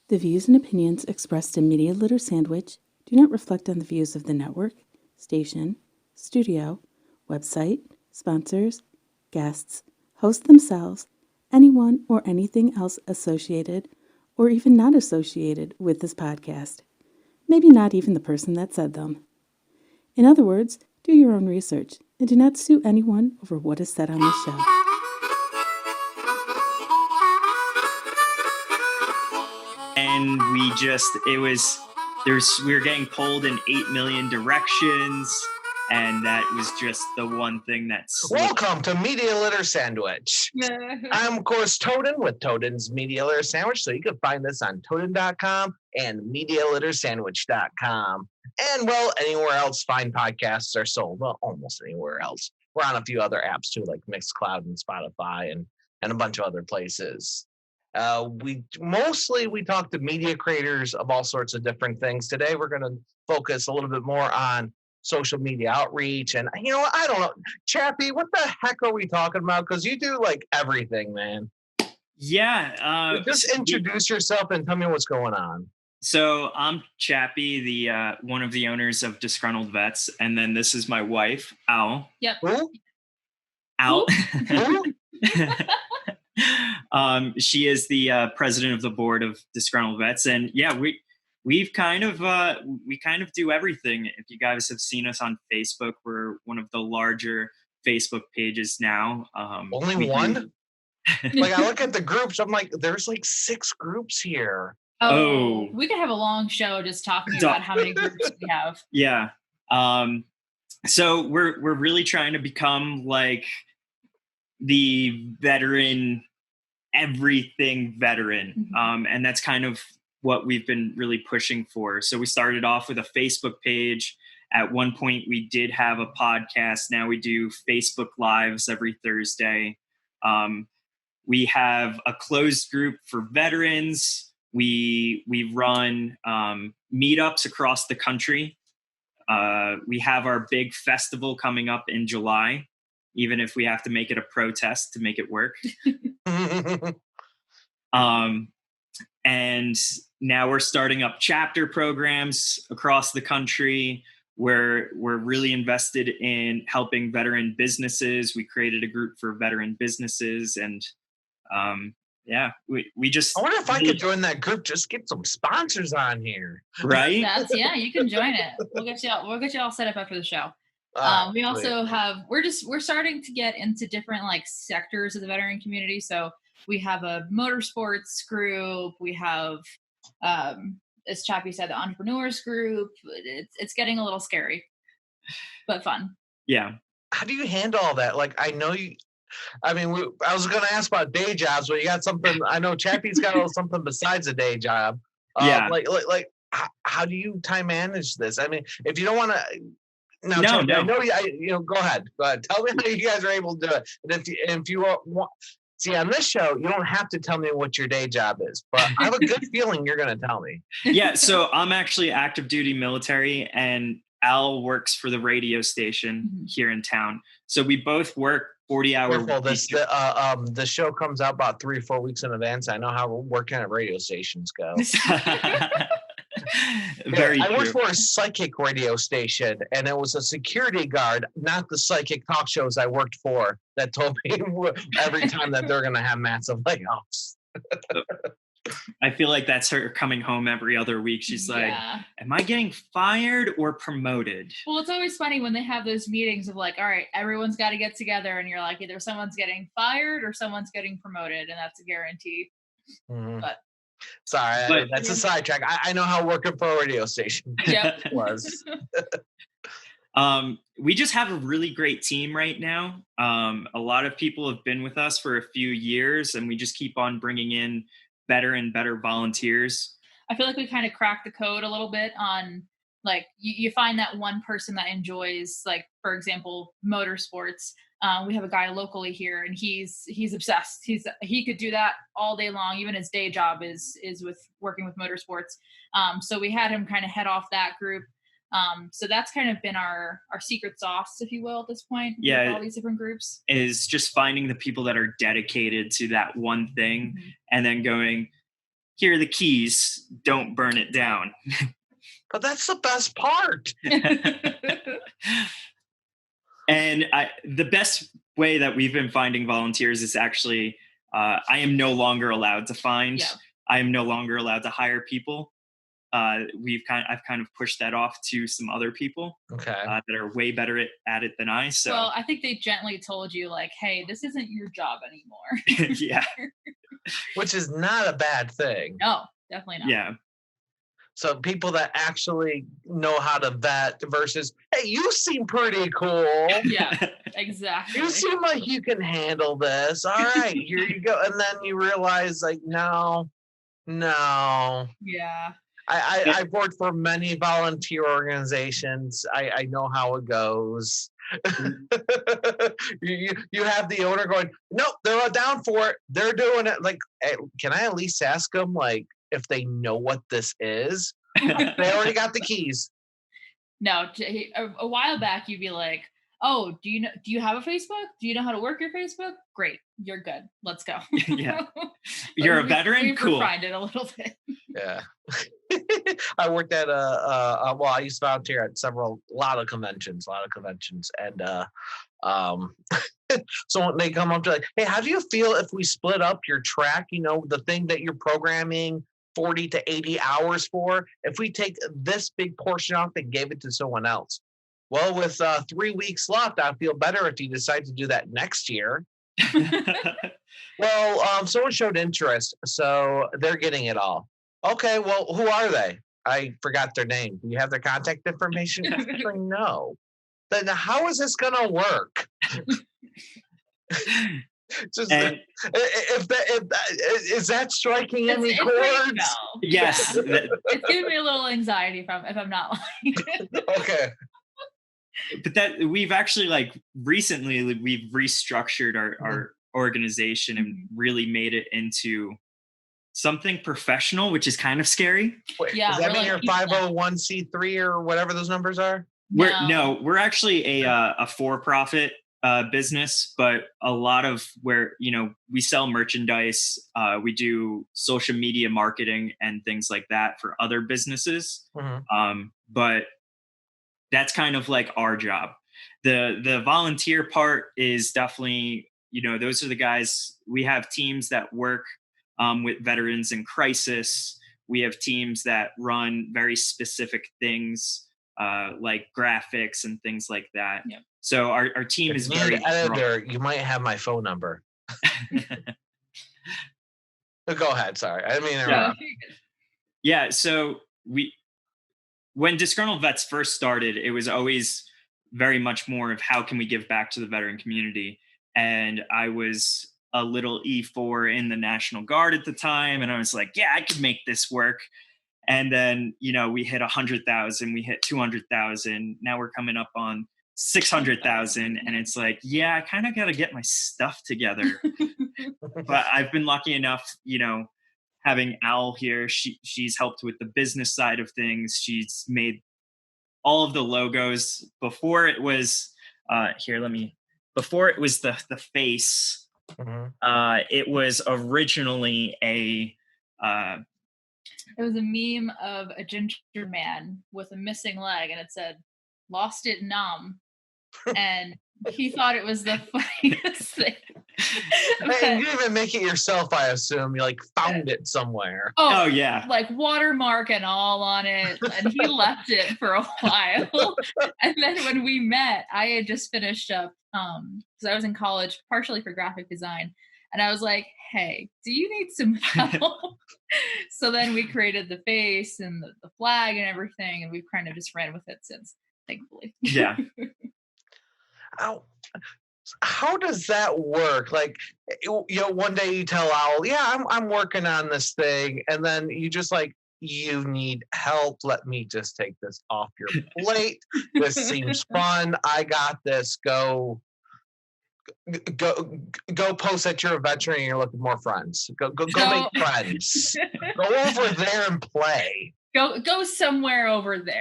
The views and opinions expressed in Media Litter Sandwich do not reflect on the views of the network, station, studio, website, sponsors, guests, hosts themselves, anyone or anything else associated or even not associated with this podcast. Maybe not even the person that said them. In other words, do your own research and do not sue anyone over what is said on this show. And we were getting pulled in 8 million directions, and that was just the one thing that slipped. Welcome to Media Litter Sandwich. I'm, of course, Toaden with Toaden's Media Litter Sandwich, so you can find this on Toaden.com and MediaLitterSandwich.com. And, well, anywhere else fine podcasts are sold. Well, almost anywhere else. We're on a few other apps, too, like Mixcloud and Spotify and a bunch of other places. We talk to media creators of all sorts of different things. Today, we're going to focus a little bit more on social media outreach. And, you know, I don't know. Chappie, what the heck are we talking about? Because you do, like, everything, man. Yeah. Just introduce yourself and tell me what's going on. So I'm Chappie, the one of the owners of Disgruntled Vets. And then this is my wife, Al. Yep. Who? Al. Who? She is the president of the board of Disgruntled Vets, and yeah, we kind of do everything. If you guys have seen us on Facebook, we're one of the larger Facebook pages now. Only one? Like, I look at the groups, I'm like, there's like 6 groups here. Oh. We could have a long show just talking about how many groups we have. Yeah. So we're really trying to become like the veteran, everything veteran. And that's kind of what we've been really pushing for. So we started off with a Facebook page. At one point we did have a podcast. Now we do Facebook Lives every Thursday. We have a closed group for veterans. We run meetups across the country. We have our big festival coming up in July, even if we have to make it a protest to make it work. And now we're starting up chapter programs across the country where we're really invested in helping veteran businesses. We created a group for veteran businesses, and we just... I wonder if I could join that group, just get some sponsors on here. Right? You can join it. We'll get you all set up after the show. We also have, we're starting to get into different like sectors of the veteran community. So we have a motorsports group. We have, as Chappie said, the entrepreneurs group. It's getting a little scary, but fun. Yeah. How do you handle all that? Like, I know you, I mean, I was going to ask about day jobs, but you got something, I know Chappie's got a little something besides a day job. Yeah. Like, how do you time manage this? I mean, if you don't want to, No. I know you. Go ahead. Tell me how you guys are able to do it. And if you want, see, on this show, you don't have to tell me what your day job is, but I have a good feeling you're going to tell me. Yeah. So I'm actually active duty military, and Al works for the radio station here in town. So we both work 40-hour. The show comes out about 3 or 4 weeks in advance. I know how working at radio stations go. I worked for a psychic radio station, and it was a security guard, not the psychic talk shows I worked for, that told me every time that they're going to have massive layoffs. I feel like that's her coming home every other week. She's like, am I getting fired or promoted? Well, it's always funny when they have those meetings of like, all right, everyone's got to get together, and you're like, either someone's getting fired or someone's getting promoted, and that's a guarantee. But sorry, that's a sidetrack. I know how working for a radio station was. We just have a really great team right now. A lot of people have been with us for a few years, and we just keep on bringing in better and better volunteers. I feel like we kind of cracked the code a little bit on, like, you find that one person that enjoys, like, for example, motorsports. We have a guy locally here, and he's obsessed. He could do that all day long. Even his day job is with working with motorsports. So we had him kind of head off that group. So that's kind of been our secret sauce, if you will, at this point. Yeah, with all these different groups is just finding the people that are dedicated to that one thing, and then going, here are the keys, don't burn it down. But that's the best part. And the best way that we've been finding volunteers is actually, I am no longer allowed to find. Yeah. I am no longer allowed to hire people. I've kind of pushed that off to some other people Okay. that are way better at it than I. So Well, I think they gently told you, like, hey, this isn't your job anymore. yeah, Which is not a bad thing. No, definitely not. yeah, So people that actually know how to vet versus, hey, you seem pretty cool. Yeah, exactly. You seem like you can handle this. All right, here you go. And then you realize, like, no. Yeah. I've worked for many volunteer organizations. I know how it goes. you have the owner going, nope, they're all down for it. They're doing it. Like, can I at least ask them, like, if they know what this is? They already got the keys. No, a while back you'd be like, oh, do you have a Facebook? Do you know how to work your Facebook? Great, you're good. Let's go. Yeah. You're a veteran? We've Cool. refined it a little bit. Yeah. I worked at well, I used to volunteer at a lot of conventions, and so when they come up to like, hey, how do you feel if we split up your track? You know, the thing that you're programming 40 to 80 hours for, if we take this big portion off and gave it to someone else. Well, with 3 weeks left, I feel better if you decide to do that next year. Well, someone showed interest, so they're getting it all. Okay, well, who are they? I forgot their name. Do you have their contact information? Actually, no. Then how is this gonna work? Just, And- is that striking any It's ringing a chords? bell. Yes. It's giving me a little anxiety if I'm not lying. Okay. But that we've actually recently we've restructured our organization and really made it into something professional, which is kind of scary. Wait, Yeah, does that we're mean like you're people. 501c3 or whatever those numbers are? We're actually a for-profit business, but a lot of where, we sell merchandise, we do social media marketing and things like that for other businesses. But that's kind of like our job. The volunteer part is definitely, those are the guys. We have teams that work with veterans in crisis. We have teams that run very specific things like graphics and things like that. Yep. So our team is very editor. You might have my phone number. Go ahead. Sorry, I didn't mean to interrupt. Yeah. So when Disgruntled Vets first started, it was always very much more of how can we give back to the veteran community. And I was a little E4 in the National Guard at the time. And I was like, yeah, I could make this work. And then, we hit 100,000, we hit 200,000. Now we're coming up on 600,000. And it's like, yeah, I kind of got to get my stuff together. But I've been lucky enough, having Al here. She's helped with the business side of things. She's made all of the logos. Before it was before it was the face. It was originally it was a meme of a ginger man with a missing leg, and it said, "Lost it Nam," and he thought it was the funniest thing. And you didn't even make it yourself, I assume. You found it somewhere. Oh yeah. Like watermark and all on it. And he left it for a while. And then when we met, I had just finished up because I was in college partially for graphic design. And I was like, hey, do you need some help? So then we created the face and the flag and everything, and we've kind of just ran with it since, thankfully. Yeah. How does that work? One day you tell Owl, yeah, I'm working on this thing. And then you just you need help. Let me just take this off your plate. This seems fun. I got this. Go post that you're a veteran and you're looking for friends. Go make friends. Go over there and play. Go somewhere over there.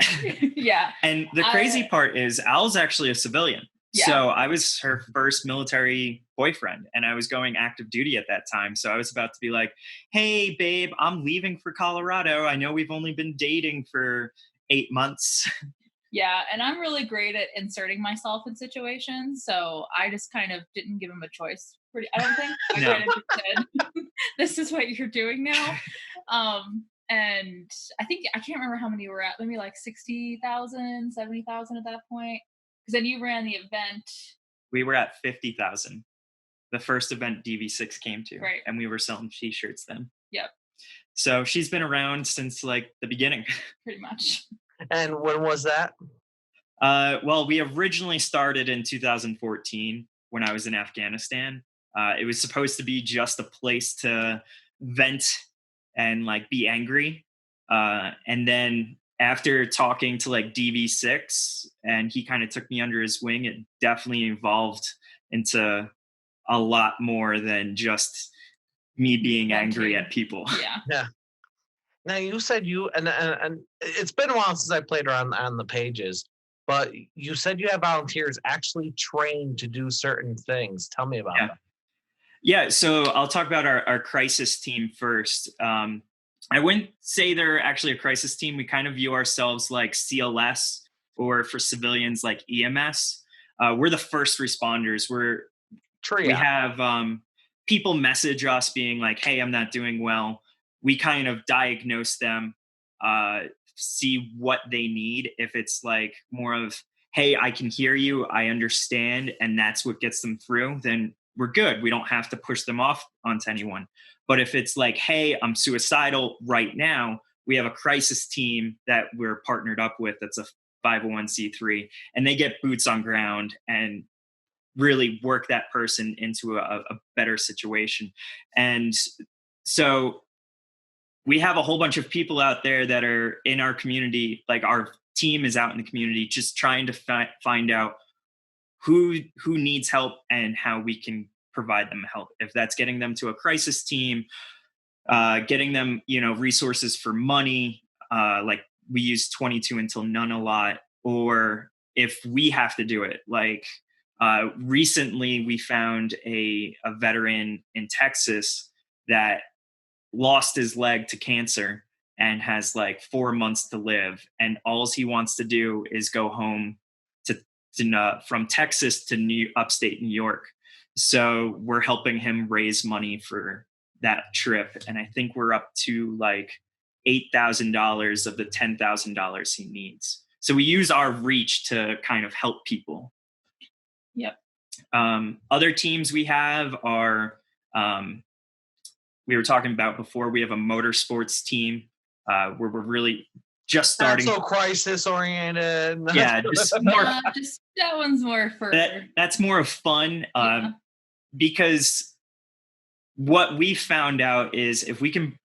Yeah. And the crazy part is Al's actually a civilian. So I was her first military boyfriend, and I was going active duty at that time. So I was about to be like, hey, babe, I'm leaving for Colorado. I know we've only been dating for 8 months. Yeah, and I'm really great at inserting myself in situations, so I just kind of didn't give him a choice. I don't think I No. kind of just said, "This is what you're doing now," and I think I can't remember how many you were at. Maybe like 60,000, 70,000 at that point. Because then you ran the event, We were at 50,000. The first event DV6 came to, right? and we were selling t-shirts then. Yep, So she's been around since like the beginning. pretty much. And when was that? Well, we originally started in 2014 when I was in Afghanistan. It was supposed to be just a place to vent and like be angry. And then after talking to like DV6 and he kind of took me under his wing, it definitely evolved into a lot more than just me being angry at people. Yeah. Yeah. Now you said you and it's been a while since I played around on the pages, but you said you have volunteers actually trained to do certain things. Tell me about that. Yeah, so I'll talk about our crisis team first. I wouldn't say they're actually a crisis team. We kind of view ourselves like CLS, or for civilians like EMS. We're the first responders. We have people message us being like, hey, I'm not doing well. We kind of diagnose them, see what they need. If it's like more of, hey, I can hear you, I understand, and that's what gets them through, then we're good. We don't have to push them off onto anyone. But if it's like, hey, I'm suicidal right now, we have a crisis team that we're partnered up with that's a 501c3, and they get boots on ground and really work that person into a better situation. And so we have a whole bunch of people out there that are in our community, like our team is out in the community just trying to find out who needs help and how we can provide them help. If that's getting them to a crisis team, getting them, resources for money, like we use 22 until none a lot, or if we have to do it, like recently we found a veteran in Texas that lost his leg to cancer and has like 4 months to live, and all he wants to do is go home from Texas to upstate New York. So we're helping him raise money for that trip, and I think we're up to like $8,000 of the $10,000 he needs. So we use our reach to kind of help people. Yep. Other teams we have are, we were talking about before, we have a motorsports team where we're really just starting. Not so crisis oriented. Yeah, just more. Just that one's more for. That's more of fun, because what we found out is if we can,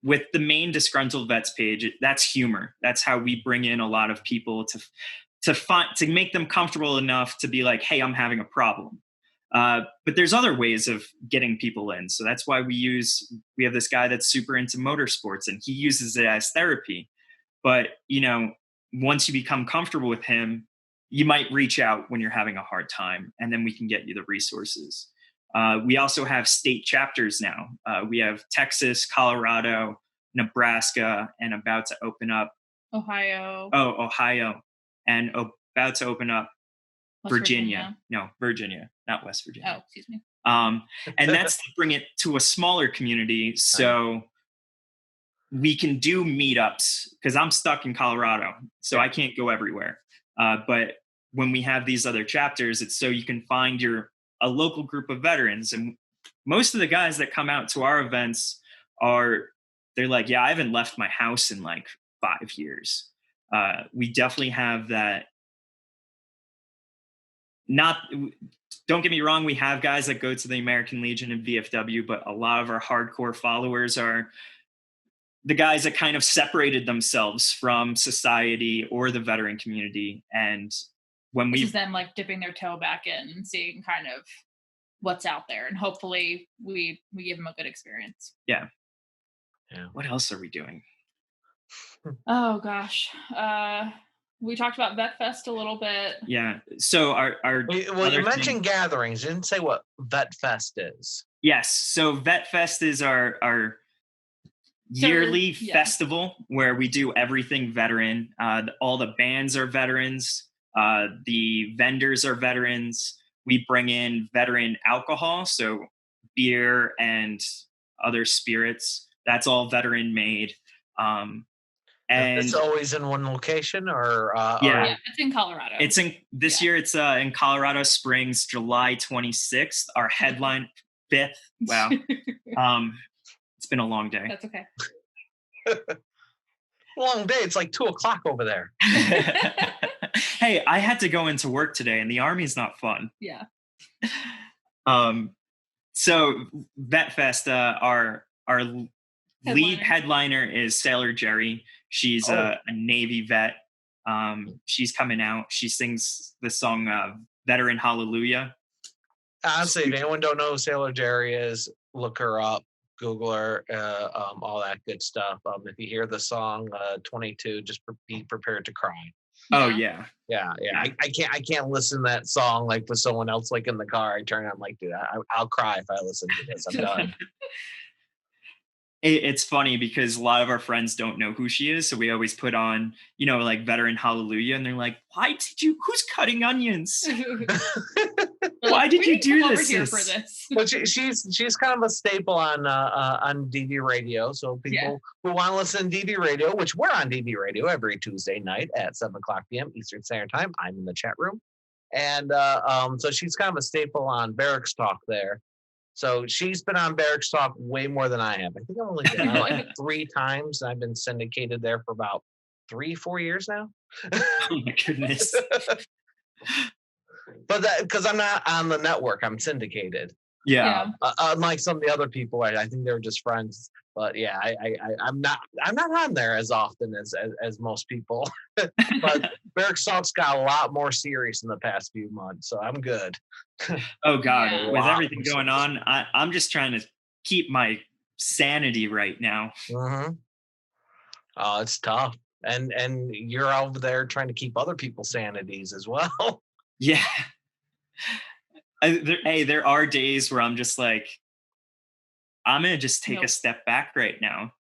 with the main Disgruntled Vets page, that's humor. That's how we bring in a lot of people to make them comfortable enough to be like, hey, I'm having a problem. But there's other ways of getting people in. So that's why we have this guy that's super into motorsports, and he uses it as therapy. But, once you become comfortable with him, you might reach out when you're having a hard time, and then we can get you the resources. We also have state chapters now. We have Texas, Colorado, Nebraska, and about to open up Ohio. Ohio, and about to open up Virginia. No, Virginia, not West Virginia. Oh, excuse me. And that's to bring it to a smaller community. So we can do meetups, because I'm stuck in Colorado, so I can't go everywhere. But when we have these other chapters, it's so you can find a local group of veterans. And most of the guys that come out to our events they're like, yeah, I haven't left my house in like 5 years. We definitely have that. Don't get me wrong, we have guys that go to the American Legion and VFW, but a lot of our hardcore followers are the guys that kind of separated themselves from society or the veteran community. And when this is them like dipping their toe back in and seeing kind of what's out there, and hopefully we give them a good experience. Yeah. What else are we doing? Oh gosh. We talked about Vet Fest a little bit. Yeah. So our Well, you other mentioned thing- gatherings. You didn't say what Vet Fest is. yes. So Vet Fest is our yearly festival where we do everything veteran. All the bands are veterans. The vendors are veterans. We bring in veteran alcohol, so beer and other spirits. That's all veteran made. And It's always in one location, or Yeah, it's in Colorado. It's in this year. It's in Colorado Springs, July 26th. Our headline 5th. Wow. It's been a long day. That's okay. long day. It's like 2:00 over there. Hey, I had to go into work today, and the Army's not fun. Yeah. So Vet Fest, our lead headliner is Sailor Jerry. She's a Navy vet. She's coming out. She sings the song "Veteran Hallelujah." Honestly, if anyone don't know who Sailor Jerry is, look her up, Google her, all that good stuff. If you hear the song 22, just be prepared to cry. Oh yeah. I can't listen to that song like with someone else like in the car. I turn on like, dude, I'll cry if I listen to this. I'm done. It's funny because a lot of our friends don't know who she is, so we always put on, like Veteran Hallelujah, and they're like, who's cutting onions? Why did you do this? Here for this. But she's kind of a staple on DV radio. So people who want to listen to DV radio, which we're on DV radio every Tuesday night at 7:00 p.m. Eastern Standard Time. I'm in the chat room, and so she's kind of a staple on Barracks Talk there. So she's been on Barracks Talk way more than I have. I think I've only been on like 3 times. I've been syndicated there for about 3-4 years now. Oh my goodness. But because I'm not on the network, I'm syndicated. Yeah. Unlike some of the other people, I think they were just friends. But yeah, I'm not on there as often as most people. But Barracks Talk's got a lot more serious in the past few months, so I'm good. Oh God, Yeah. with everything going on, I'm just trying to keep my sanity right now. Mm-hmm. Oh, it's tough, and you're over there trying to keep other people's sanities as well. Yeah. There are days where I'm just like, I'm gonna just take a step back right now.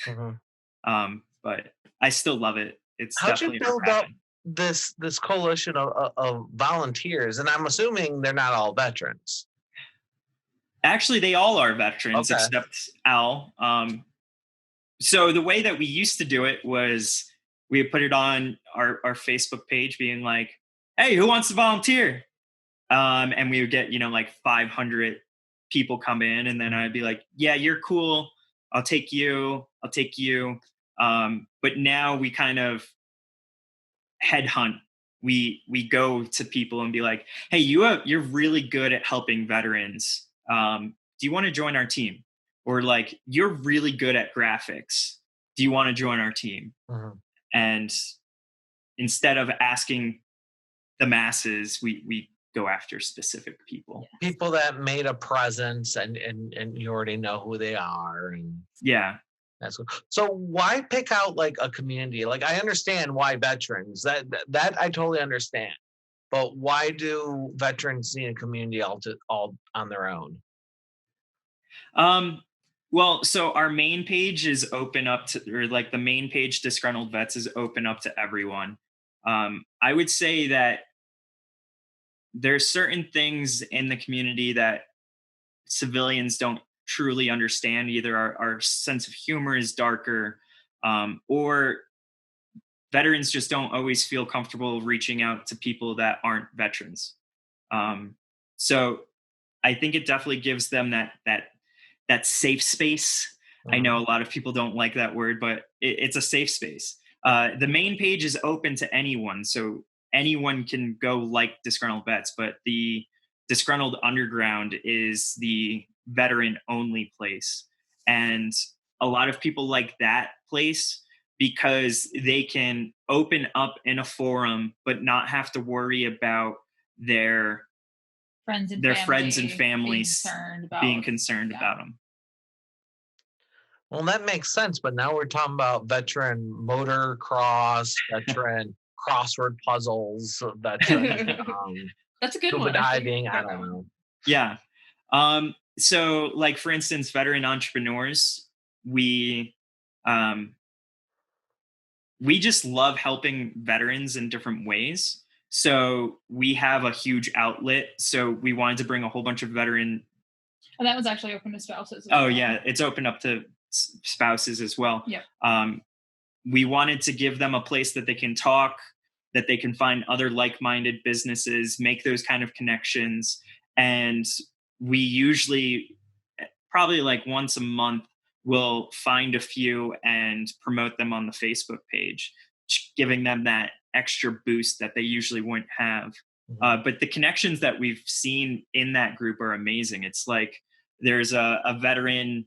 Mm-hmm. But I still love it. It's how'd you definitely build up this coalition of volunteers? And I'm assuming they're not all veterans. Actually, they all are veterans Okay. except Al. So the way that we used to do it was we would put it on our Facebook page being like, hey, who wants to volunteer? And we would get, like 500 people come in, and then I'd be like, yeah, you're cool. I'll take you. But now we kind of headhunt. We go to people and be like, hey, you're really good at helping veterans. Do you want to join our team? Or like, you're really good at graphics. Do you want to join our team? Mm-hmm. And instead of asking the masses, we go after specific people. People that made a presence and you already know who they are. And yeah. That's cool. So why pick out like a community? Like I understand why veterans, that I totally understand. But why do veterans need a community all on their own? Well, so our main page is open up to, or like the main page Disgruntled Vets is open up to everyone. I would say that there's certain things in the community that civilians don't truly understand. Either our sense of humor is darker, or veterans just don't always feel comfortable reaching out to people that aren't veterans. So I think it definitely gives them that safe space. I know a lot of people don't like that word, but it's a safe space. The main page is open to anyone, so anyone can go like Disgruntled Vets, but the Disgruntled Underground is the veteran only place. And a lot of people like that place because they can open up in a forum, but not have to worry about their friends and families being concerned about them. Well, that makes sense. But now we're talking about veteran motocross, veteran crossword puzzles, that That's a good scuba one. diving. I don't know. Yeah. So like for instance, veteran entrepreneurs, we just love helping veterans in different ways. So we have a huge outlet. So we wanted to bring a whole bunch of veteran. And that was actually open to spouses. Oh yeah, it's open up to spouses as well. Yeah. We wanted to give them a place that they can talk, that they can find other like-minded businesses, make those kind of connections. And we usually, probably like once a month, will find a few and promote them on the Facebook page, giving them that extra boost that they usually wouldn't have. But the connections that we've seen in that group are amazing. It's like there's a veteran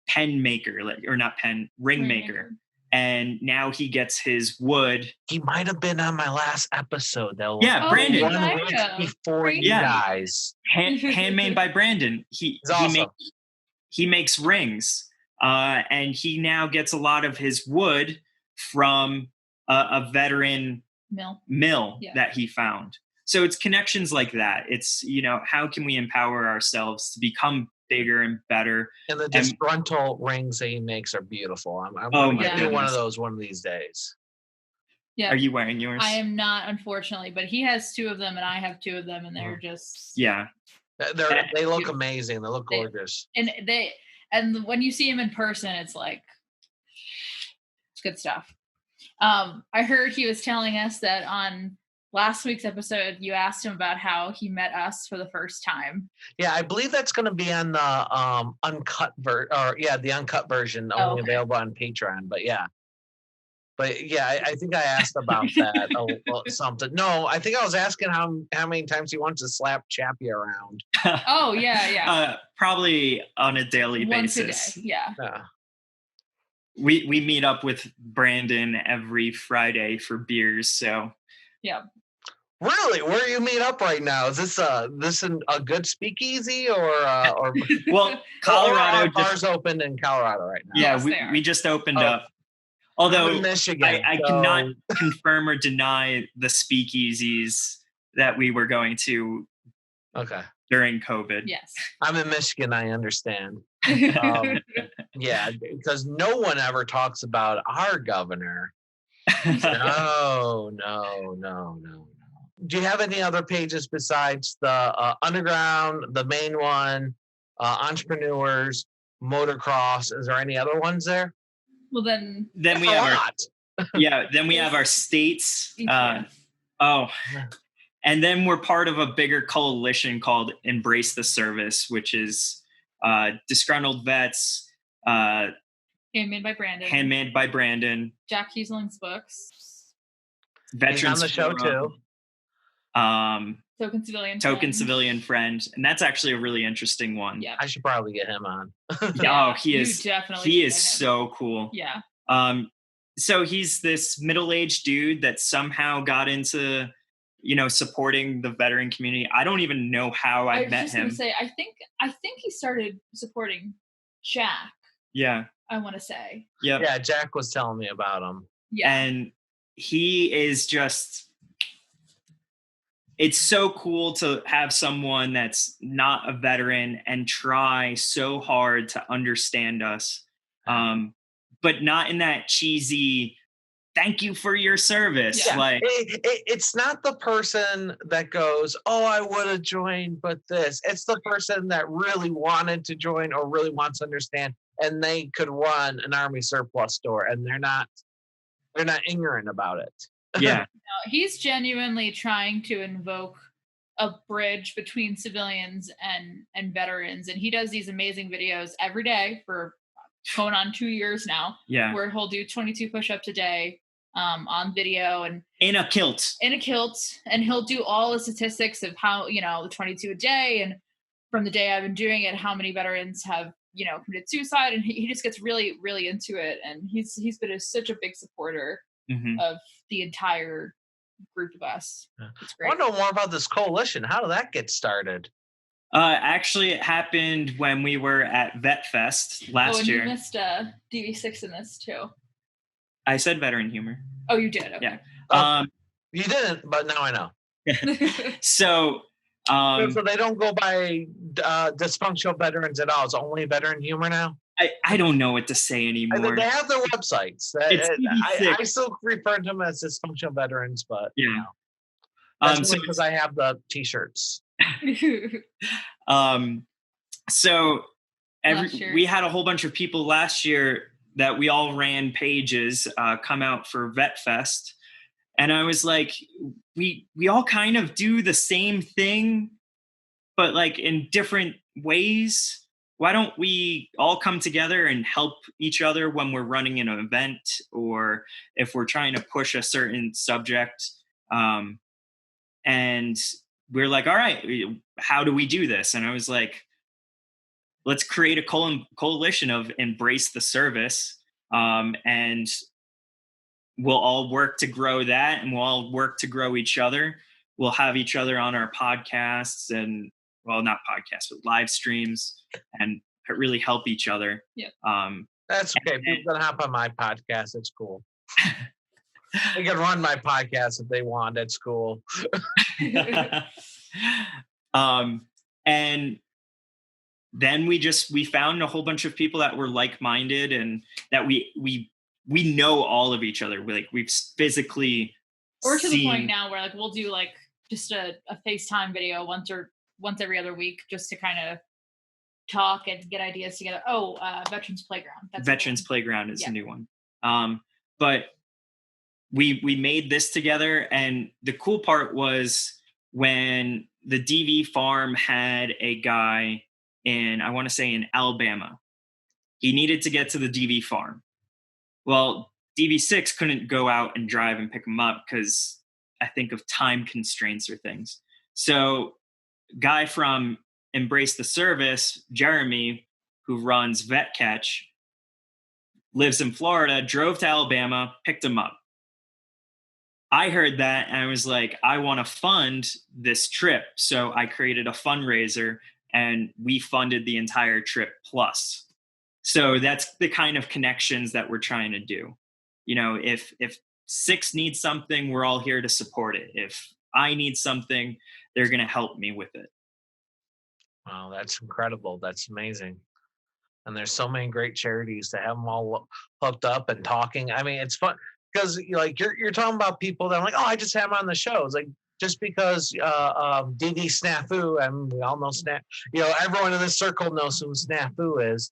pen maker, or not pen, ring maker. And now he gets his wood. He might have been on my last episode, though. Yeah, Brandon. 1 week before you guys. Handmade by Brandon. He's awesome. He makes rings, and he now gets a lot of his wood from a veteran mill that he found. So it's connections like that. It's, how can we empower ourselves to become bigger and better? And the Disgruntled rings that he makes are beautiful. I'm going to do one of those one of these days. Yeah. Are you wearing yours? I am not, unfortunately, but he has 2 of them and I have 2 of them, and they're just they look amazing. They look gorgeous. And when you see him in person, it's like, it's good stuff. I heard he was telling us that on last week's episode, you asked him about how he met us for the first time. Yeah, I believe that's going to be on the uncut the uncut version, only available on Patreon. But I think I asked about that something. No, I think I was asking how many times he wants to slap Chappie around. Oh yeah. Probably on a daily basis. Once a day, yeah. We meet up with Brandon every Friday for beers. So yeah. Really? Where do you meet up right now? Is this a good speakeasy or well, Colorado bars opened in Colorado right now? Yeah, yes, we just opened up. Although Michigan, I cannot confirm or deny the speakeasies that we were going to during COVID. Yes. I'm in Michigan, I understand. Because no one ever talks about our governor. No. Do you have any other pages besides the Underground, the main one, Entrepreneurs, Motocross? Is there any other ones there? Well, then we have then we have our states. And then we're part of a bigger coalition called Embrace the Service, which is Disgruntled Vets. Handmade by Brandon. Jack Hiesling's books. Veterans He's on the show too. Token Civilian Friend. And that's actually a really interesting one. Yeah. I should probably get him on. He is so cool. Yeah. So he's this middle-aged dude that somehow got into, supporting the veteran community. I don't even know how I met him. I was just going to say, I think he started supporting Jack. Yeah. I want to say. Yep. Yeah, Jack was telling me about him. Yeah. And he is just, it's so cool to have someone that's not a veteran and try so hard to understand us. But not in that cheesy, thank you for your service. Yeah. Like it's not the person that goes, oh, I would have joined, but this. It's the person that really wanted to join or really wants to understand, and they could run an Army surplus store, and they're not ignorant about it. Yeah. No, he's genuinely trying to invoke a bridge between civilians and veterans, and he does these amazing videos every day for going on 2 years now. Yeah. Where he'll do 22 push-ups a day on video and in a kilt, and he'll do all the statistics of how, the 22 a day, and from the day I've been doing it, how many veterans have, committed suicide, and he just gets really, really into it, and he's been such a big supporter of the entire group of us. It's great. I want to know more about this coalition. How did that get started? Actually, it happened when we were at Vet Fest last year. You missed DV6 in this too. I said veteran humor. Oh, you did? Okay. You didn't, but now I know. So So they don't go by dysfunctional veterans at all. It's only veteran humor now. I don't know what to say anymore. They have their websites. It's I still refer to them as dysfunctional veterans, but yeah. you know, that's because I have the T-shirts. So we had a whole bunch of people last year that we all ran pages come out for Vet Fest, and I was like, we all kind of do the same thing, but like in different ways. Why don't we all come together and help each other when we're running an event, or if we're trying to push a certain subject? And we're like, all right, how do we do this? And I was like, let's create a coalition of Embrace the Service, and we'll all work to grow that, and we'll all work to grow each other. We'll have each other on our podcasts and, well, not podcasts, but live streams, and really help each other. Yeah. That's okay. People can hop on my podcast. It's cool. They can run my podcast if they want. It's cool. And then we found a whole bunch of people that were like-minded, and that we know all of each other. We've physically or to the point now where like we'll do like just a FaceTime video once every other week, just to kind of talk and get ideas together. Veterans Playground. That's Veterans Playground is a new one. But we made this together, and the cool part was when the DV farm had a guy in, I want to say in Alabama. He needed to get to the DV farm. Well, DV6 couldn't go out and drive and pick him up because I think of time constraints or things. So guy from Embrace the Service, Jeremy, who runs Vet Catch, lives in Florida, drove to Alabama, picked him up. I heard that and I was like, I want to fund this trip. So I created a fundraiser and we funded the entire trip plus. So that's the kind of connections that we're trying to do. You know, if 6 needs something, we're all here to support it. If I need something, they're going to help me with it. Wow, that's incredible. That's amazing. And there's so many great charities to have them all hooked up and talking. I mean, it's fun because like you're talking about people that are like, oh, I just have them on the show. It's like just because DD Snafu, and we all know everyone in this circle knows who Snafu is.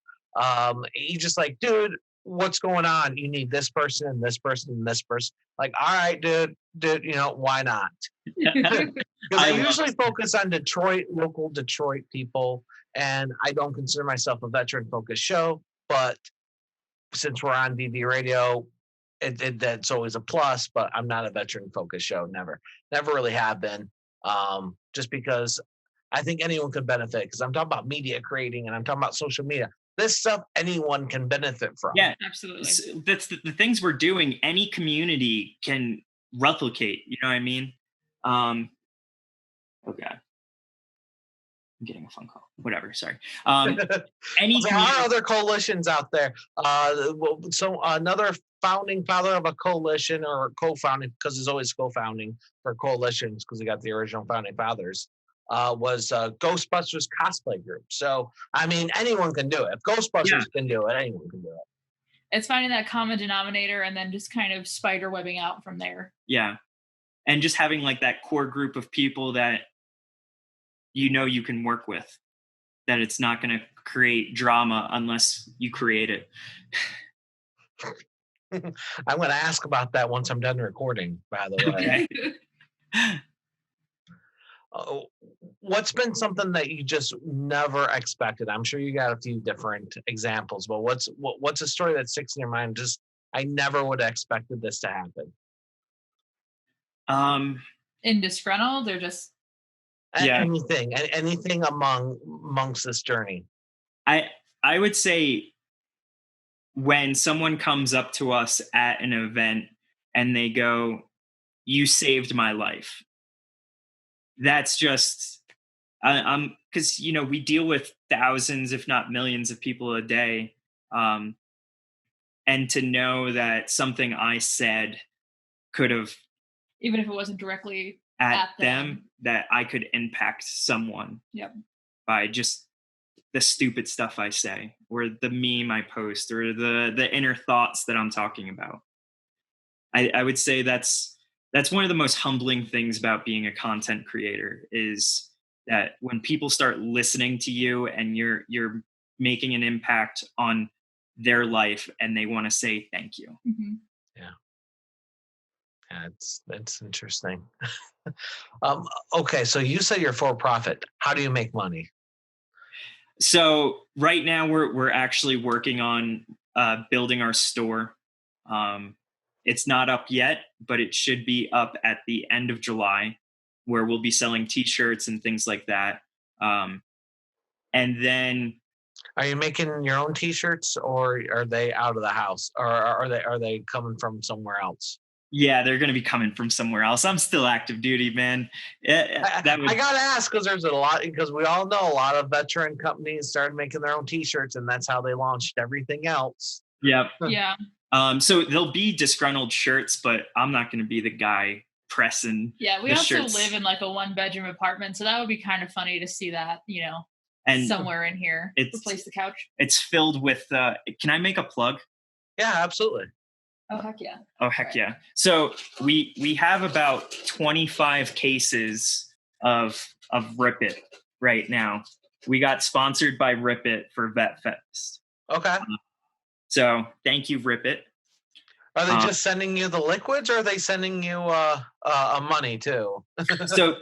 He's just like, dude, what's going on? You need this person and this person and this person. Like, all right, dude, why not? Because I usually focus on local Detroit people, and I don't consider myself a veteran-focused show. But since we're on DV Radio, that's always a plus. But I'm not a veteran-focused show. Never really have been. Just because I think anyone could benefit. Because I'm talking about media creating, and I'm talking about social media. This stuff anyone can benefit from. Yeah, absolutely. That's the things we're doing. Any community can replicate. You know what I mean? Oh God, I'm getting a phone call. Whatever. Sorry. There are other coalitions out there. So another founding father of a coalition, or co-founding, because there's always co-founding for coalitions, because we got the original founding fathers. Was Ghostbusters cosplay group. So, I mean, anyone can do it. If Ghostbusters can do it, anyone can do it. It's finding that common denominator and then just kind of spider webbing out from there. Yeah. And just having like that core group of people that you can work with, that it's not going to create drama unless you create it. I'm going to ask about that once I'm done recording, by the way. Okay. What's been something that you just never expected? I'm sure you got a few different examples, but what's a story that sticks in your mind? Just, I never would have expected this to happen. In Disgruntled, or just anything amongst this journey? I would say when someone comes up to us at an event and they go, "You saved my life." That's just, because, we deal with thousands, if not millions of people a day. And to know that something I said could have Even if it wasn't directly at them. them, that I could impact someone Yep. by just the stupid stuff I say, or the meme I post, or the inner thoughts that I'm talking about. I would say that's one of the most humbling things about being a content creator, is that when people start listening to you and you're making an impact on their life, and they want to say thank you. Mm-hmm. Yeah, that's interesting. Okay, so you say you're for profit. How do you make money? So right now we're actually working on building our store. It's not up yet, but it should be up at the end of July, where we'll be selling T-shirts and things like that. And then, Are you making your own T-shirts, or are they out of the house, or are they coming from somewhere else? yeah, they're going to be coming from somewhere else. I'm still active duty, man. I gotta ask, because there's a lot, because we all know a lot of veteran companies started making their own T-shirts, and that's how they launched everything else. Yep. Yeah. So there'll be Disgruntled shirts, but I'm not going to be the guy pressing. Yeah, we the also shirts. live in like a 1-bedroom apartment, so that would be kind of funny to see that, And somewhere in here. Replace the couch. It's filled with. Can I make a plug? Yeah, absolutely. Oh heck yeah. Oh heck Right. yeah! So we have about 25 cases of Rip It right now. We got sponsored by Rip It for Vet Fest. Okay. So thank you, Rip It. Are they just sending you the liquids, or are they sending you money too? So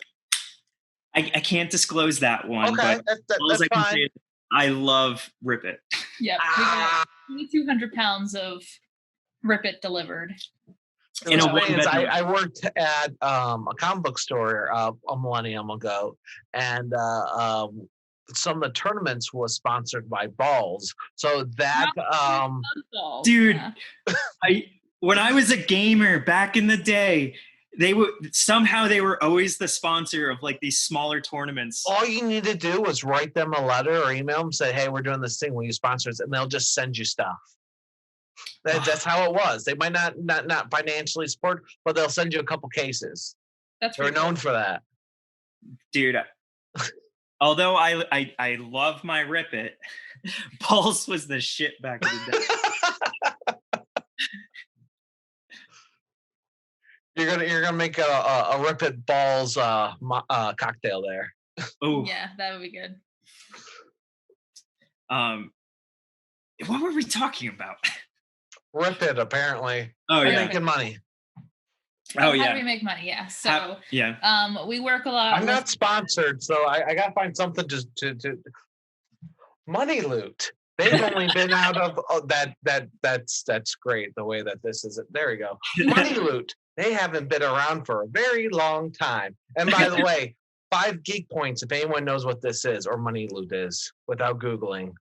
I can't disclose that one. Okay, but that's fine. I love Rip It. Yep. We got 2,200 pounds of Rip It delivered. In a one-bedroom. I worked at a comic book store a millennium ago, and some of the tournaments was sponsored by Balls. So that dude, yeah. When I was a gamer back in the day, they were always the sponsor of like these smaller tournaments. All you need to do was write them a letter or email them, say, "Hey, we're doing this thing. Will you sponsor us?" And they'll just send you stuff. That's how it was. They might not financially support, but they'll send you a couple cases. They're known for that, dude. Although I love my Rip It, Balls was the shit back in the day. You're gonna make a Rip It Balls cocktail there. Oh yeah, that would be good. What were we talking about? Rip It, apparently. Oh yeah, making money. Oh yeah. How do we make money? Yeah. So we work a lot. I'm not sponsored, so I gotta find something to Money Loot. They've only been out of that's great the way that this is. There we go. Money Loot. They haven't been around for a very long time. And by the way, 5 geek points if anyone knows what this is or Money Loot is without Googling.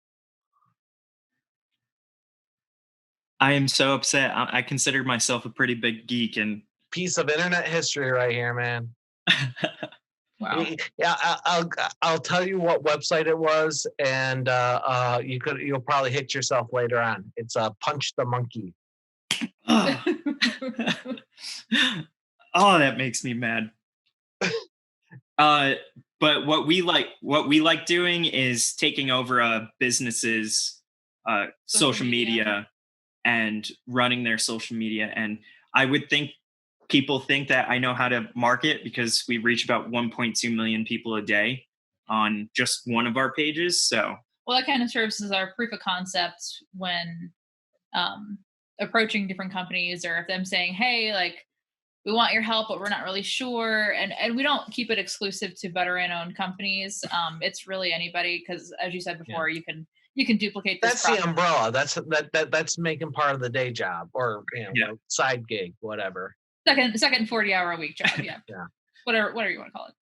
I am so upset. I consider myself a pretty big geek, and piece of internet history right here, man. Wow. Yeah, I'll tell you what website it was, and you'll probably hit yourself later on. It's Punch the Monkey. Oh, that makes me mad. But what we like doing is taking over a business's social media and running their social media. And I would think people think that I know how to market because we reach about 1.2 million people a day on just one of our pages. So well, that kind of serves as our proof of concept when approaching different companies, or if them saying, hey, like, we want your help, but we're not really sure. And we don't keep it exclusive to veteran-owned companies. It's really anybody, because as you said before, you can duplicate this. That's the umbrella. That's making part of the day job, or side gig, whatever. Second 40-hour-a-week job, yeah. Yeah. Whatever you want to call it.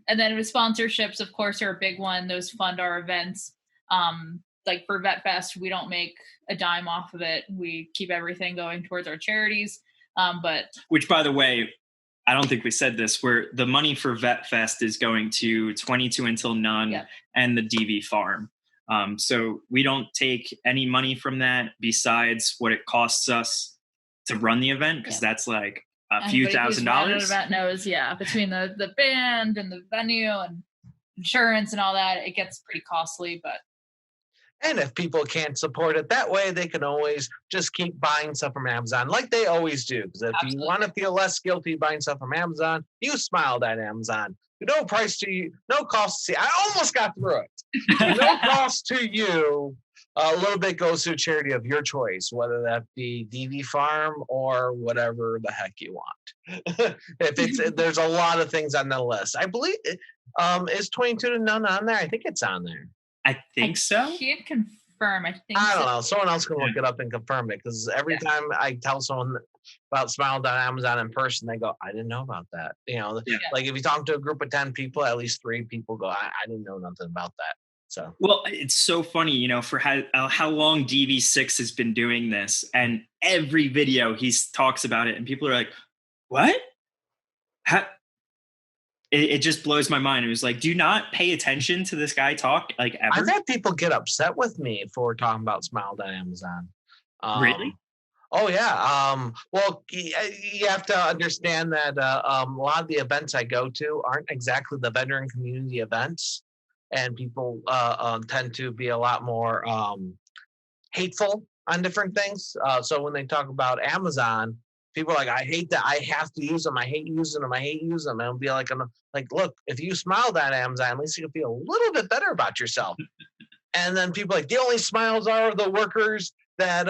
And then with sponsorships, of course, are a big one. Those fund our events. Like for Vet Fest, we don't make a dime off of it. We keep everything going towards our charities. Which, by the way, I don't think we said this, where the money for Vet Fest is going to 22 Until None and the DV Farm. So we don't take any money from that besides what it costs us to run the event, because that's like a few $1,000s. Event knows, yeah, between the band and the venue and insurance and all that, it gets pretty costly. But And if people can't support it that way, they can always just keep buying stuff from Amazon like they always do. Because if you want to feel less guilty buying stuff from Amazon, you smiled at Amazon. No price to you, no cost to you. I almost got through it. No cost to you. A little bit goes to a charity of your choice, whether that be DV Farm or whatever the heck you want. There's a lot of things on the list. I believe is 22 to none on there. I think it's on there. I think so. I can't confirm. I don't know. Someone else can look it up and confirm it, because every time I tell someone about Smiled on Amazon in person, they go, I didn't know about that. Like if you talk to a group of 10 people, at least 3 people go, I didn't know nothing about that. So, well, it's so funny, for how long DV6 has been doing this, and every video he talks about it, and people are like, what? It just blows my mind. It was like, do you not pay attention to this guy talk like ever? I've had people get upset with me for talking about Smiled on Amazon. Really? Oh yeah. Well, you have to understand that a lot of the events I go to aren't exactly the veteran community events, and people tend to be a lot more hateful on different things. So when they talk about Amazon, people are like, I hate that. I have to use them. I hate using them. I hate using them. And I'll be like, look, if you smiled at Amazon, at least you can feel a little bit better about yourself. And then people are like, the only smiles are the workers that,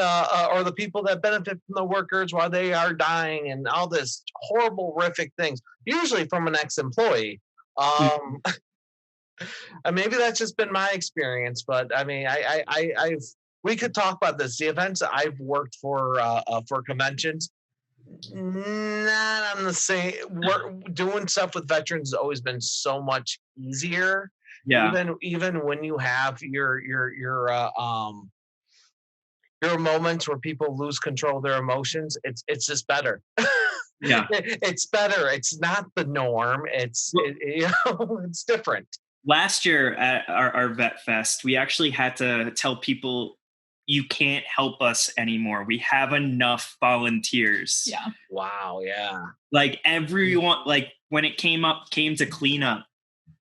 or the people that benefit from the workers while they are dying, and all this horrible, horrific things, usually from an ex-employee. And maybe that's just been my experience, but I mean, we could talk about this. The events I've worked for conventions, not on the same. Doing stuff with veterans has always been so much easier. Yeah. Even when you have your moments where people lose control of their emotions, it's just better. Yeah. It's better. It's not the norm. It's different. Last year at our Vet Fest, we actually had to tell people, you can't help us anymore. We have enough volunteers. Yeah. Wow. Yeah. Like everyone, like when it came to cleanup,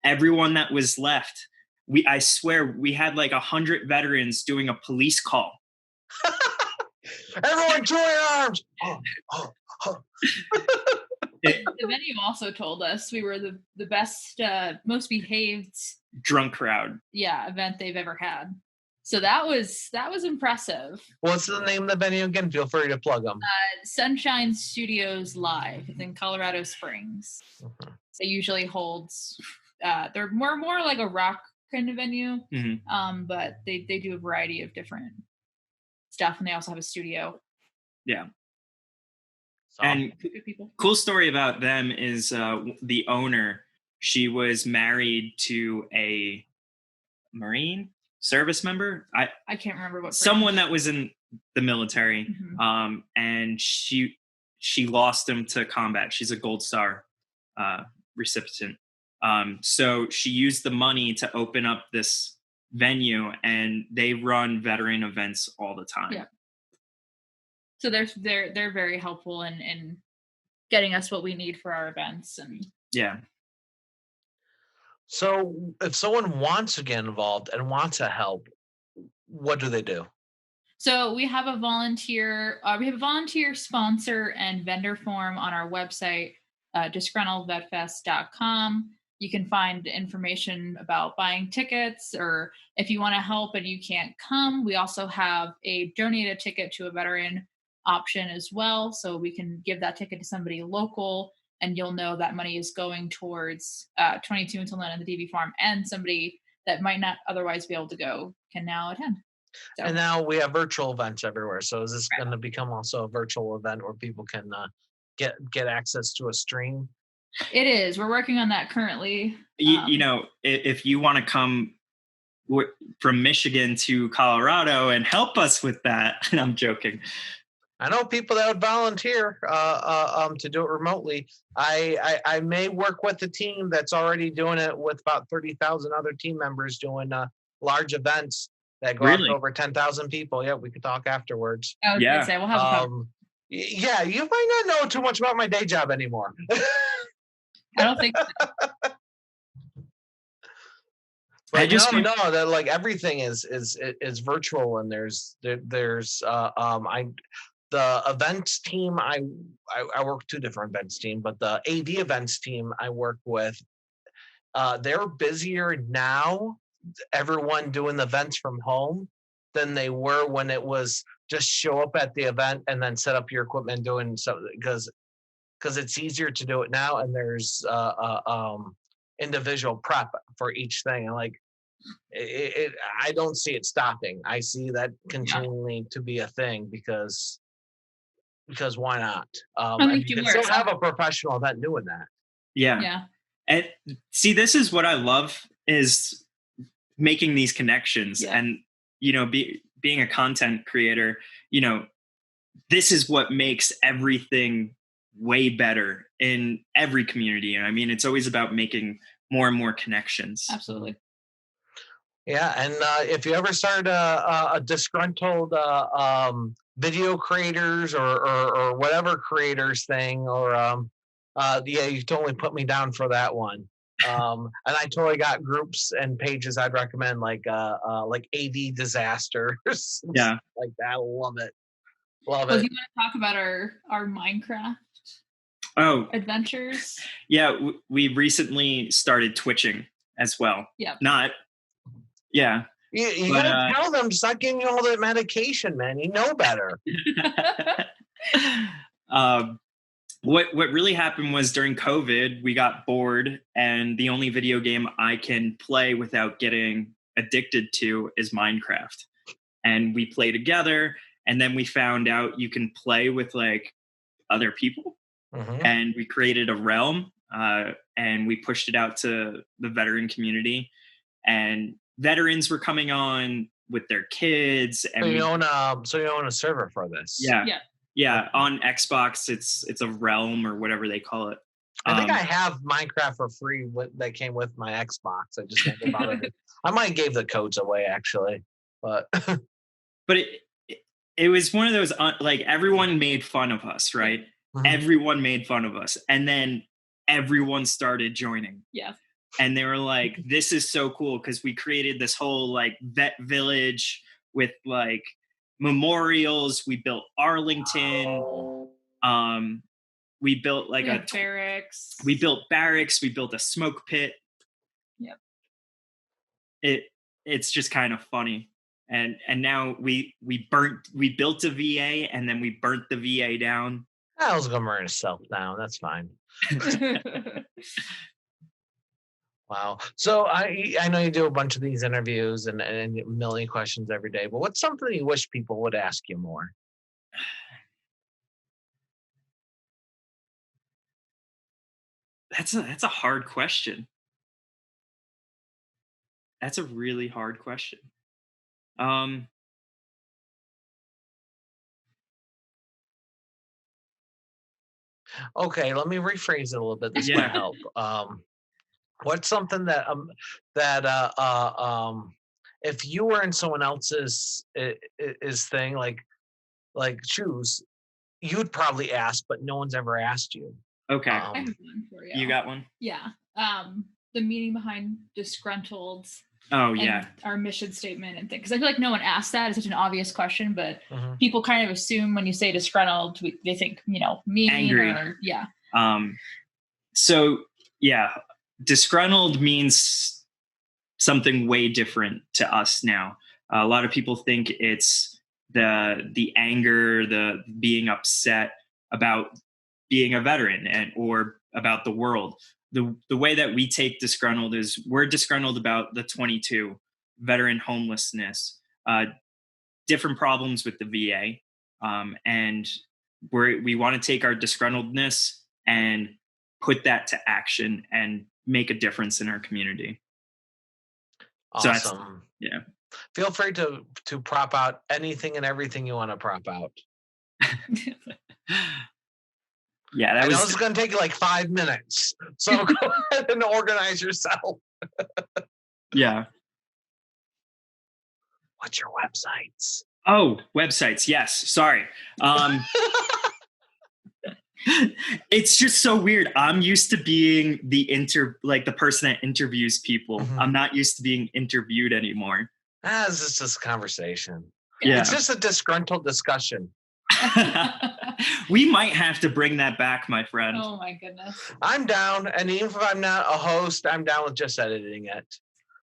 everyone that was left, I swear we had like 100 veterans doing a police call. Everyone join arms. The venue also told us we were the best, most behaved drunk crowd. Yeah, event they've ever had. So that was impressive. What's the name of the venue again? Feel free to plug them. Sunshine Studios Live. It's in Colorado Springs. Mm-hmm. So usually holds. They're more like a rock kind of venue. Mm-hmm. But they do a variety of different stuff, and they also have a studio. Yeah. And cool story about them is the owner. She was married to a Marine service member. I can't remember what. Someone that was in the military, mm-hmm. And she lost him to combat. She's a Gold Star recipient. So she used the money to open up this venue, and they run veteran events all the time. Yeah. So they're very helpful in getting us what we need for our events. And yeah. So if someone wants to get involved and wants to help, what do they do? So we have a volunteer sponsor and vendor form on our website, disgruntledvetfest.com. You can find information about buying tickets, or if you want to help and you can't come, we also have a donate a ticket to a veteran option as well. So we can give that ticket to somebody local, and you'll know that money is going towards 22 Until None and the DV Farm, and somebody that might not otherwise be able to go can now attend. So. And now we have virtual events everywhere. So is this going to become also a virtual event where people can get access to a stream? It is. We're working on that currently. If you want to come from Michigan to Colorado and help us with that, I'm joking. I know people that would volunteer to do it remotely. I may work with a team that's already doing it with about 30,000 other team members doing large events that go up to over 10,000 people. Yeah, we could talk afterwards. I was gonna say, we'll have a Yeah, you might not know too much about my day job anymore. I don't think so. But just no, that like everything is virtual, and there's the events team I work 2 different events team, but the AV events team I work with, they're busier now, everyone doing the events from home, than they were when it was just show up at the event and then set up your equipment doing something, because it's easier to do it now, and there's individual prep for each thing, and like I don't see it stopping. I see that continuing to be a thing, because why not? And you can still have a professional event doing that. Yeah. And see, this is what I love, is making these connections. And being a content creator, this is what makes everything way better in every community. And I mean, it's always about making more and more connections. Absolutely. Yeah, and if you ever start a disgruntled video creators or whatever creators thing, or you totally put me down for that one. And I totally got groups and pages I'd recommend, like AV disasters, like that. Love it. Well, do you want to talk about our Minecraft adventures? Yeah, we recently started twitching as well. Yeah. You gotta tell them to stop giving you all that medication, man. You know better. What really happened was, during COVID, we got bored, and the only video game I can play without getting addicted to is Minecraft. And we play together, and then we found out you can play with like other people. Mm-hmm. And we created a realm, and we pushed it out to the veteran community, and veterans were coming on with their kids. And you own a server for this. Yeah, on Xbox, it's a realm or whatever they call it. I think I have Minecraft for free that came with my Xbox. I just never bothered it. I might gave the codes away, actually, but it was one of those, like, everyone made fun of us, right? Mm-hmm. Everyone made fun of us, and then everyone started joining. Yeah. And they were like, "This is so cool," because we created this whole like vet village with like memorials. We built Arlington. We built like barracks. We built barracks. We built a smoke pit. Yep. It's just kind of funny. And now we built a VA, and then we burnt the VA down. I was gonna burn itself down. That's fine. Wow. So I know you do a bunch of these interviews and a million questions every day, but what's something you wish people would ask you more? That's a hard question. That's a really hard question. Okay, let me rephrase it a little bit. This might help. What's something that if you were in someone else's thing, like shoes, you'd probably ask, but no one's ever asked you. Okay. I have one for you. You got one? Yeah. The meaning behind Disgruntled. Oh, yeah. Our mission statement and things. Because I feel like no one asked that. It's such an obvious question, but people kind of assume when you say disgruntled, they think, mean. Angry. So, yeah, disgruntled means something way different to us now. A lot of people think it's the anger, the being upset about being a veteran or about the world. The way that we take disgruntled is we're disgruntled about the 22, veteran homelessness, different problems with the VA. And we want to take our disgruntledness and put that to action and make a difference in our community. Awesome. So feel free to prop out anything and everything you want to prop out. Yeah, I know this is going to take you like 5 minutes, so go ahead and organize yourself. Yeah. What's your websites? Oh, websites. Yes. Sorry. It's just so weird. I'm used to being the person that interviews people. Mhm. I'm not used to being interviewed anymore. It's just a conversation. Yeah. It's just a disgruntled discussion. We might have to bring that back, my friend. Oh my goodness. I'm down, and even if I'm not a host, I'm down with just editing it.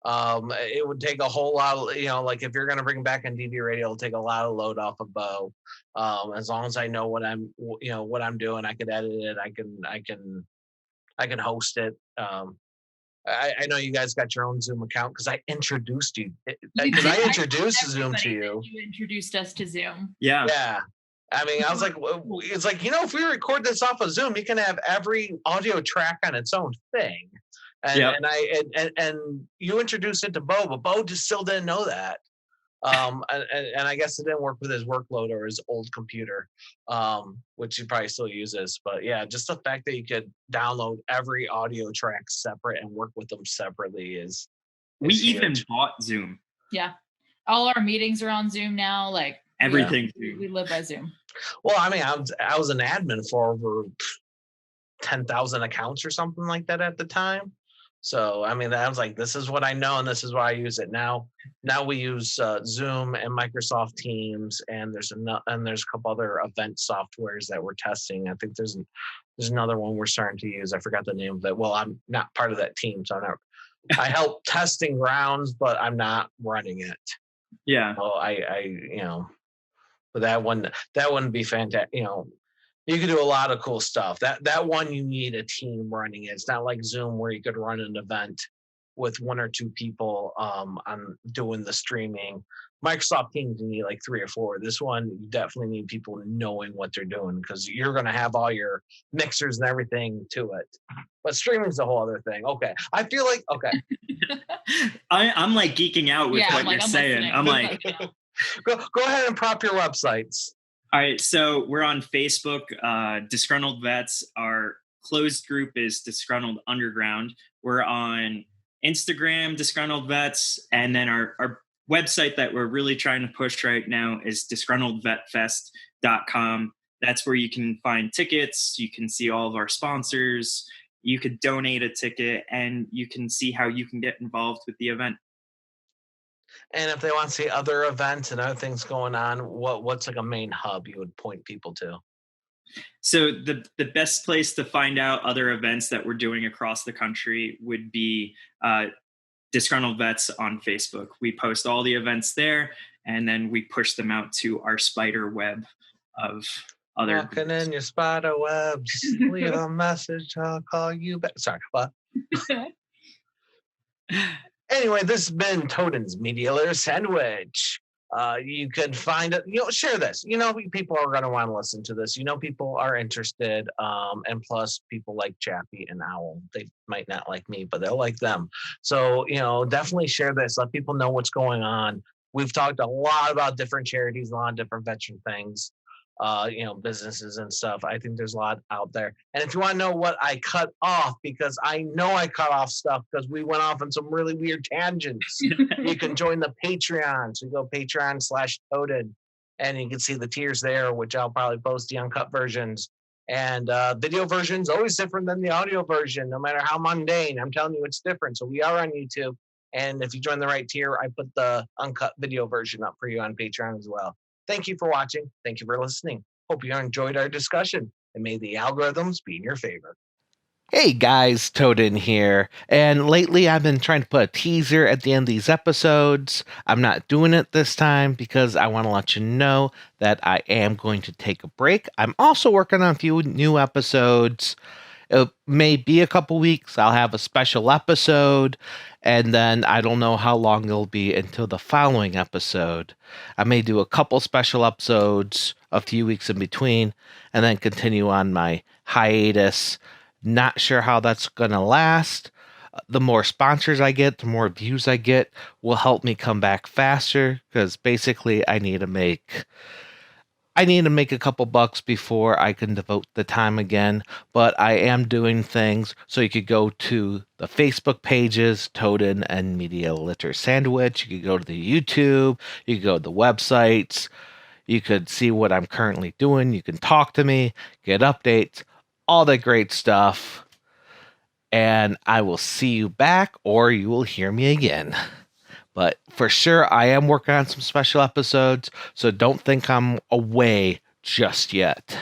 It would take a whole lot of, like if you're going to bring back on DD radio, it'll take a lot of load off of Bo. As long as I know what I'm doing, I can edit it. I can host it. I know you guys got your own Zoom account because I introduced you. Because I introduced Zoom to you. You introduced us to Zoom. Yeah. Yeah. I mean, I was like, it's like, if we record this off of Zoom, you can have every audio track on its own thing. And and you introduced it to Bo, but Bo just still didn't know that. And I guess it didn't work with his workload or his old computer, which he probably still uses. But yeah, just the fact that you could download every audio track separate and work with them separately is we even huge. bought Zoom. Yeah. All our meetings are on Zoom now. Like everything. We live by Zoom. Well, I mean, I was an admin for over 10,000 accounts or something like that at the time. So, I mean, I was like, this is what I know, and this is why I use it now. Now we use Zoom and Microsoft Teams, and there's a couple other event softwares that we're testing. I think there's another one we're starting to use. I forgot the name of it. Well, I'm not part of that team, so I help testing grounds, but I'm not running it. Yeah. So but that one would be fantastic. You could do a lot of cool stuff. That one, you need a team running it. It's not like Zoom where you could run an event with one or two people on doing the streaming. Microsoft Teams, you need like 3 or 4. This one, you definitely need people knowing what they're doing because you're going to have all your mixers and everything to it. But streaming is a whole other thing. Okay. I feel like, okay. I'm like geeking out with what you're saying. Listening. I'm like, go ahead and prop your websites. All right, so we're on Facebook, Disgruntled Vets. Our closed group is Disgruntled Underground. We're on Instagram, Disgruntled Vets, and then our website that we're really trying to push right now is disgruntledvetfest.com. That's where you can find tickets. You can see all of our sponsors. You could donate a ticket, and you can see how you can get involved with the event. And if they want to see other events and other things going on, what's like a main hub you would point people to? So the best place to find out other events that we're doing across the country would be Disgruntled Vets on Facebook. We post all the events there, and then we push them out to our spider web of other. Walking groups. in your spider webs, leave a message, I'll call you back. Sorry, what? Anyway, this has been Toaden's Media Litter Sandwich. You could find it, share this. People are going to want to listen to this. People are interested. And plus, people like Chappie and Owl. They might not like me, but they'll like them. So, definitely share this. Let people know what's going on. We've talked a lot about different charities, a lot of different veteran things. Businesses and stuff. I think there's a lot out there. And if you want to know what I cut off, because I know I cut off stuff because we went off on some really weird tangents, you can join the Patreon. So you go Patreon/Toaden, and you can see the tiers there, which I'll probably post the uncut versions. And video version's always different than the audio version, no matter how mundane. I'm telling you, it's different. So we are on YouTube. And if you join the right tier, I put the uncut video version up for you on Patreon as well. Thank you for watching. Thank you for listening. Hope you enjoyed our discussion, and may the algorithms be in your favor. Hey guys, Toaden here, and lately I've been trying to put a teaser at the end of these episodes. I'm not doing it this time because I want to let you know that I am going to take a break. I'm also working on a few new episodes. It may be a couple weeks. I'll have a special episode, and then I don't know how long it'll be until the following episode. I may do a couple special episodes, a few weeks in between, and then continue on my hiatus. Not sure how that's going to last. The more sponsors I get, the more views I get, will help me come back faster, because basically I need to make a couple bucks before I can devote the time again, but I am doing things. So you could go to the Facebook pages, Toaden and Media Litter Sandwich. You could go to the YouTube. You could go to the websites. You could see what I'm currently doing. You can talk to me, get updates, all that great stuff. And I will see you back, or you will hear me again. But for sure, I am working on some special episodes, so don't think I'm away just yet.